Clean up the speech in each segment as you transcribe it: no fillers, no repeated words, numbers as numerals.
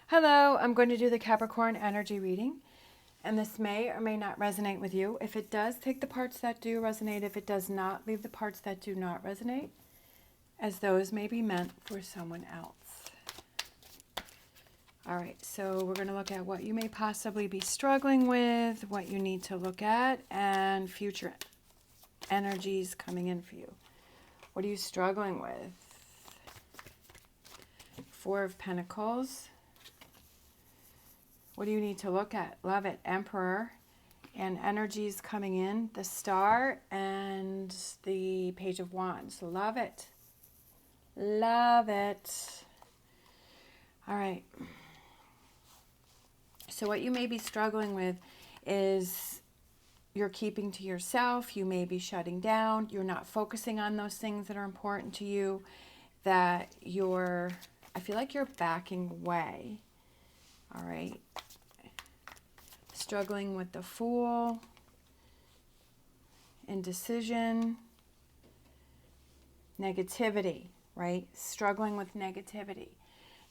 Hello, I'm going to do the Capricorn energy reading, and this may or may not resonate with you. If it does, take the parts that do resonate. If it does not, leave the parts that do not resonate, as those may be meant for someone else. All right, so we're going to look at what you may possibly be struggling with, what you need to look at, and future energies coming in for you. What are you struggling with? Four of Pentacles. What do you need to look at? Love it. Emperor and energies coming in. The Star and the Page of Wands. Love it. Love it. All right. So what you may be struggling with is you're keeping to yourself. You may be shutting down. You're not focusing on those things that are important to you. I feel like you're backing away. All right. Struggling with the Fool, indecision, negativity, right? Struggling with negativity.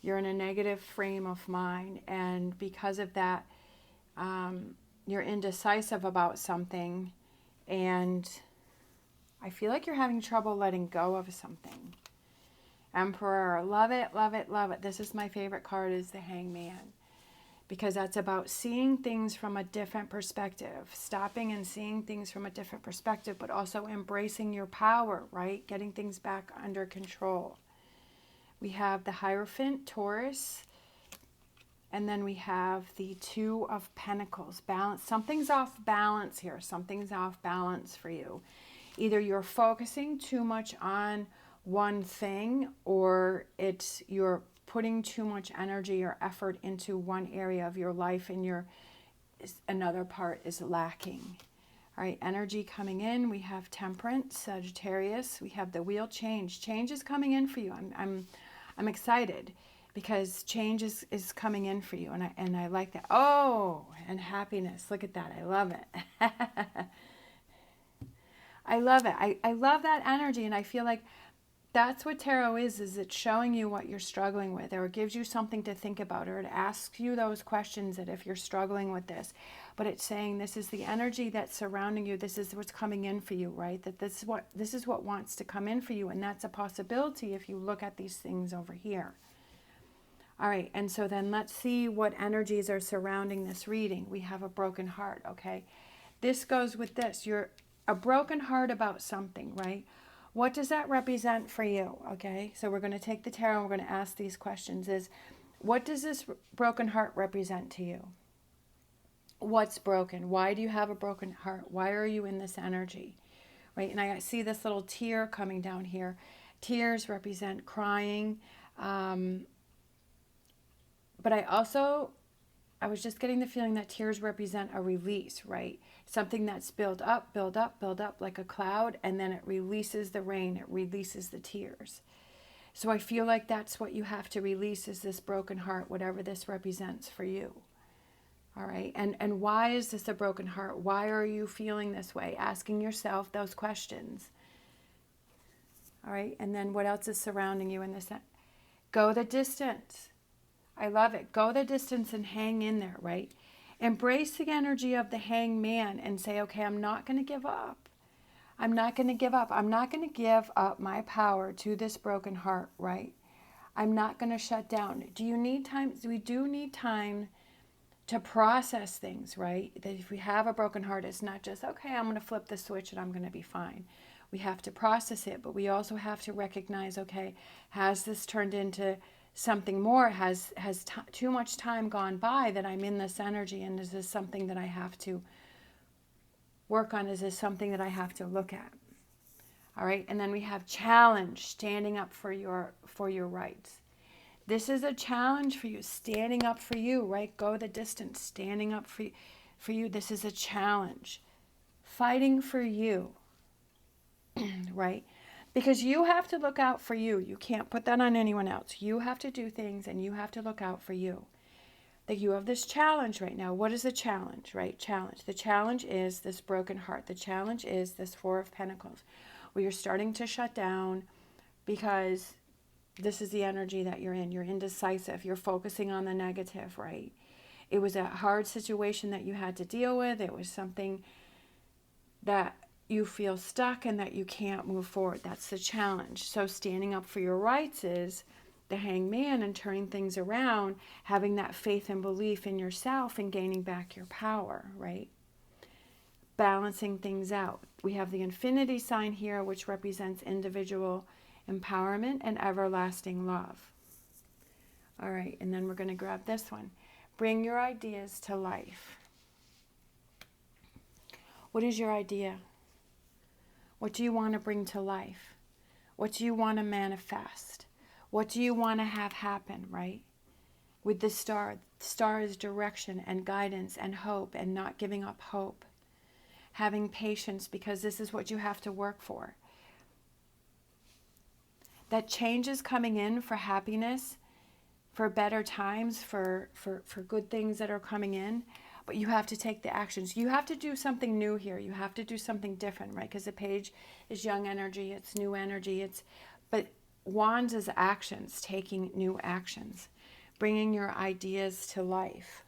You're in a negative frame of mind, and because of that, you're indecisive about something, and I feel like you're having trouble letting go of something. Emperor, love it, love it, love it. This is my favorite card, is the Hangman. Because that's about seeing things from a different perspective, stopping and seeing things from a different perspective, but also embracing your power, right? Getting things back under control. We have the Hierophant, Taurus, and then we have the Two of Pentacles. Balance. Something's off balance here. Something's off balance for you. Either you're focusing too much on one thing, or you're putting too much energy or effort into one area of your life and another part is lacking. All right, energy coming in. We have Temperance, Sagittarius. We have the Wheel, Change. Change is coming in for you. I'm excited because change is coming in for you, and I like that. Oh, and Happiness. Look at that. I love it. I love it. I love that energy, and I feel like that's what tarot is it's showing you what you're struggling with, or it gives you something to think about, or it asks you those questions that if you're struggling with this, but it's saying this is the energy that's surrounding you, this is what's coming in for you, right? That this is what wants to come in for you, and that's a possibility if you look at these things over here. All right, and so then let's see what energies are surrounding this reading. We have a broken heart, okay? This goes with this. You're a broken heart about something, right? What does that represent for you? Okay, so we're going to take the tarot and we're going to ask these questions. What does this broken heart represent to you? What's broken? Why do you have a broken heart? Why are you in this energy? Right, and I see this little tear coming down here. Tears represent crying. But I was just getting the feeling that tears represent a release, right? Something that's built up, like a cloud, and then it releases the rain, it releases the tears. So I feel like that's what you have to release, is this broken heart, whatever this represents for you. All right, and why is this a broken heart? Why are you feeling this way? Asking yourself those questions. All right, and then what else is surrounding you in this? Go the distance. I love it. Go the distance and hang in there, right? Embrace the energy of the Hangman and say, okay, I'm not going to give up. I'm not going to give up. I'm not going to give up my power to this broken heart, right? I'm not going to shut down. Do you need time? We do need time to process things, right? That if we have a broken heart, it's not just, okay, I'm going to flip the switch and I'm going to be fine. We have to process it, but we also have to recognize, okay, has this turned into something more? Has too much time gone by that I'm in this energy, and is this something that I have to work on? Is this something that I have to look at? All right, and then we have challenge, standing up for your rights. This is a challenge for you, standing up for you, right? Go the distance, standing up for you. This is a challenge, fighting for you, right? Because you have to look out for you. You can't put that on anyone else. You have to do things, and you have to look out for you. That you have this challenge right now. What is the challenge, right? Challenge. The challenge is this broken heart. The challenge is this Four of Pentacles, where you're starting to shut down because This is the energy that you're in. You're indecisive. You're focusing on the negative, right? It was a hard situation that you had to deal with. It was something that you feel stuck and that you can't move forward. That's the challenge. So standing up for your rights is the hangman and turning things around, having that faith and belief in yourself and gaining back your power, right? Balancing things out. We have the infinity sign here, which represents individual empowerment and everlasting love. All right, and then we're going to grab this one. Bring your ideas to life. What is your idea? What do you want to bring to life? What do you want to manifest? What do you want to have happen, right? With the star is direction and guidance and hope and not giving up hope. Having patience, because this is what you have to work for. That change is coming in for happiness, for better times, for good things that are coming in. But you have to take the actions. You have to do something new here. You have to do something different, right? Because the page is young energy, it's new energy. But wands is actions, taking new actions, bringing your ideas to life.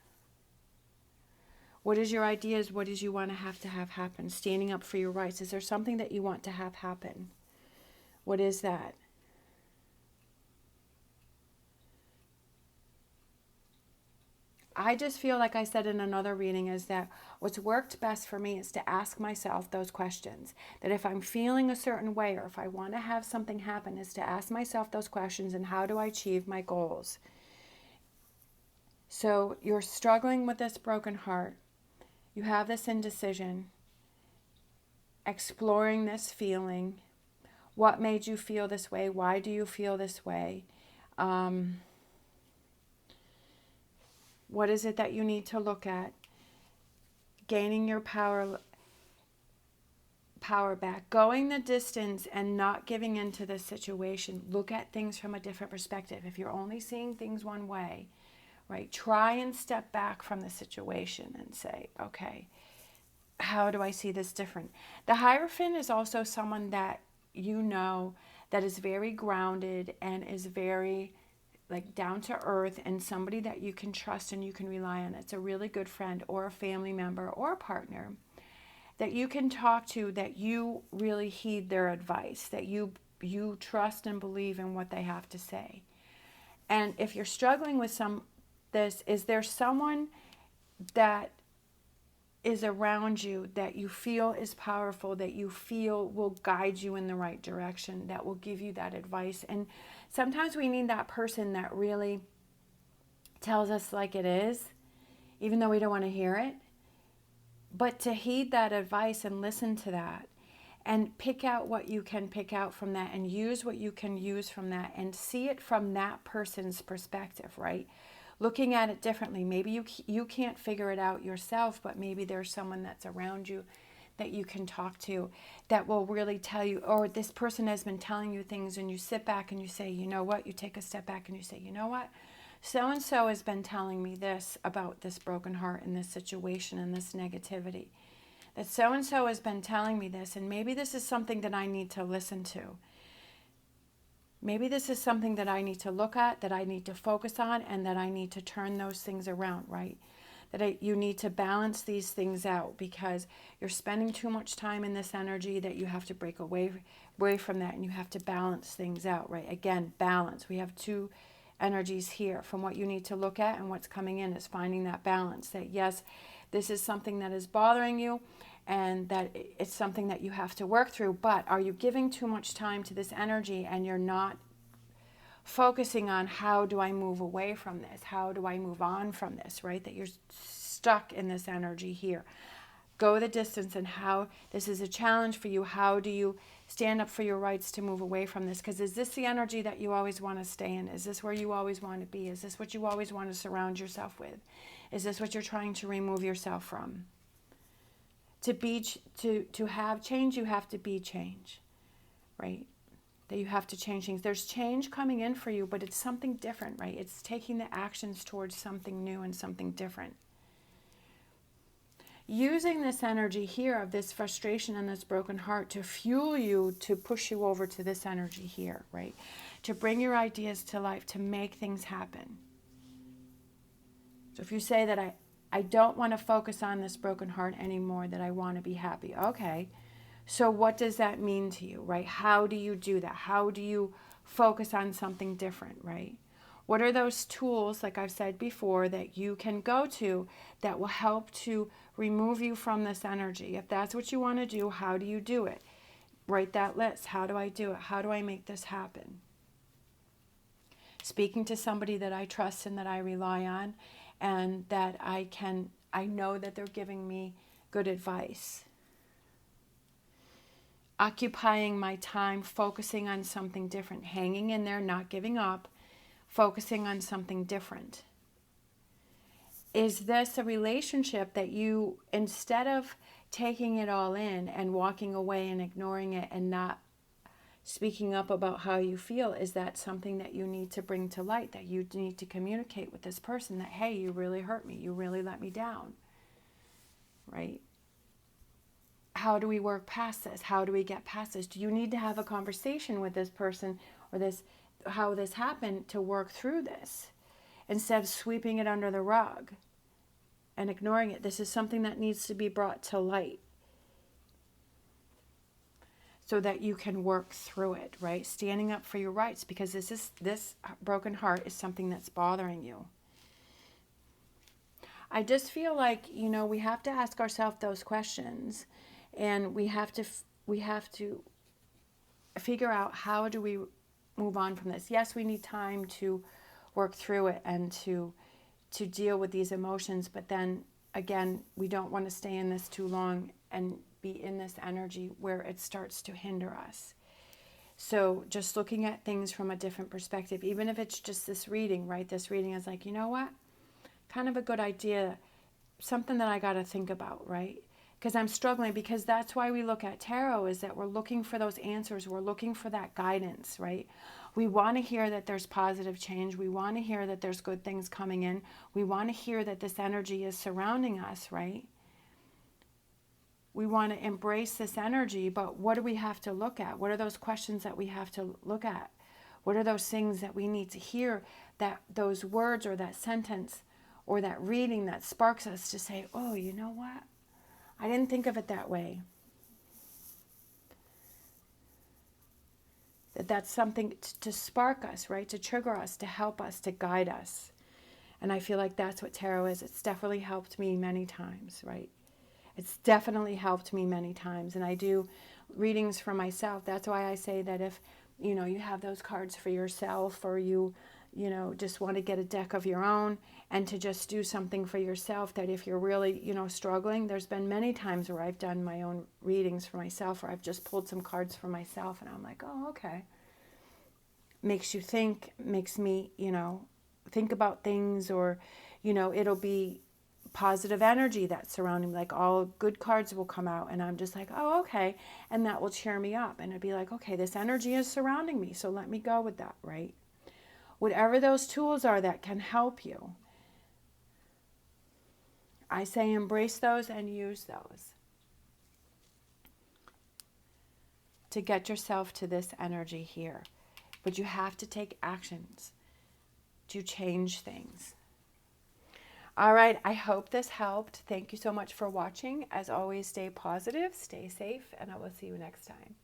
What is your ideas? What is you want to have happen? Standing up for your rights. Is there something that you want to have happen? What is that? I just feel like I said in another reading is that what's worked best for me is to ask myself those questions. That if I'm feeling a certain way or if I want to have something happen is to ask myself those questions and how do I achieve my goals? So you're struggling with this broken heart. You have this indecision. Exploring this feeling. What made you feel this way? Why do you feel this way? What is it that you need to look at? Gaining your power back. Going the distance and not giving into the situation. Look at things from a different perspective. If you're only seeing things one way, right? Try and step back from the situation and say, okay, how do I see this different? The Hierophant is also someone that you know that is very grounded and is very like down to earth and somebody that you can trust and you can rely on. It's a really good friend or a family member or a partner that you can talk to, that you really heed their advice, that you trust and believe in what they have to say. And if you're struggling with is there someone that is around you that you feel is powerful, that you feel will guide you in the right direction, that will give you that advice? And sometimes we need that person that really tells us like it is, even though we don't want to hear it. But to heed that advice and listen to that and pick out what you can pick out from that and use what you can use from that and see it from that person's perspective, right? Looking at it differently. Maybe you can't figure it out yourself, but maybe there's someone that's around you that you can talk to that will really tell you, or this person has been telling you things and you sit back and you say, you know what? You take a step back and you say, you know what? So-and-so has been telling me this about this broken heart and this situation and this negativity. That so-and-so has been telling me this, and maybe this is something that I need to listen to. Maybe this is something that I need to look at, that I need to focus on, and that I need to turn those things around, right? You need to balance these things out because you're spending too much time in this energy that you have to break away from that, and you have to balance things out, right? Again, balance. We have two energies here from what you need to look at, and what's coming in is finding that balance, that yes, this is something that is bothering you, and that it's something that you have to work through, but are you giving too much time to this energy and you're not focusing on how do I move away from this? How do I move on from this, right? That you're stuck in this energy here. Go the distance, and how this is a challenge for you. How do you stand up for your rights to move away from this? Because is this the energy that you always want to stay in? Is this where you always want to be? Is this what you always want to surround yourself with? Is this what you're trying to remove yourself from? To have change, you have to be change, right? That you have to change things. There's change coming in for you, but it's something different, right? It's taking the actions towards something new and something different. using this energy here of this frustration and this broken heart to fuel you, to push you over to this energy here, right? To bring your ideas to life, to make things happen. So if you say that I don't want to focus on this broken heart anymore, that I want to be happy. Okay. So what does that mean to you, right? How do you do that? How do you focus on something different, right? What are those tools, like I've said before, that you can go to that will help to remove you from this energy? If that's what you want to do, how do you do it? Write that list. How do I do it? How do I make this happen? Speaking to somebody that I trust and that I rely on, and that I know that they're giving me good advice. Occupying my time, focusing on something different, hanging in there, not giving up, focusing on something different. Is this a relationship that you, instead of taking it all in and walking away and ignoring it and not speaking up about how you feel, is that something that you need to bring to light, that you need to communicate with this person that, hey, you really hurt me, you really let me down, right? How do we work past this? How do we get past this? Do you need to have a conversation with this person or this, how this happened, to work through this instead of sweeping it under the rug and ignoring it? This is something that needs to be brought to light so that you can work through it, right? Standing up for your rights, because this broken heart is something that's bothering you. I just feel like, we have to ask ourselves those questions, and we have to figure out, how do we move on from this? Yes, we need time to work through it and to deal with these emotions, but then again, we don't want to stay in this too long and be in this energy where it starts to hinder us. So just looking at things from a different perspective, even if it's just this reading, right? This reading is like, you know what? Kind of a good idea, something that I got to think about, right? Because I'm struggling, because that's why we look at tarot, is that we're looking for those answers. We're looking for that guidance, right? We want to hear that there's positive change. We want to hear that there's good things coming in. We want to hear that this energy is surrounding us, right? We want to embrace this energy, but what do we have to look at? What are those questions that we have to look at? What are those things that we need to hear, that those words or that sentence or that reading that sparks us to say, oh, you know what? I didn't think of it that way. That's something to spark us, right? To trigger us, to help us, to guide us. And I feel like that's what tarot is. It's definitely helped me many times, right? It's definitely helped me many times. And I do readings for myself. That's why I say that if, you have those cards for yourself, or you just want to get a deck of your own and to just do something for yourself, that if you're really, struggling, there's been many times where I've done my own readings for myself, or I've just pulled some cards for myself and I'm like, oh, okay. Makes you think, makes me, think about things, or, it'll be positive energy that's surrounding me, like all good cards will come out and I'm just like, oh, okay. And that will cheer me up, and it'd be like, okay, this energy is surrounding me, so let me go with that, right? Whatever those tools are that can help you, I say embrace those and use those to get yourself to this energy here. But you have to take actions to change things. All right, I hope this helped. Thank you so much for watching. As always, stay positive, stay safe, and I will see you next time.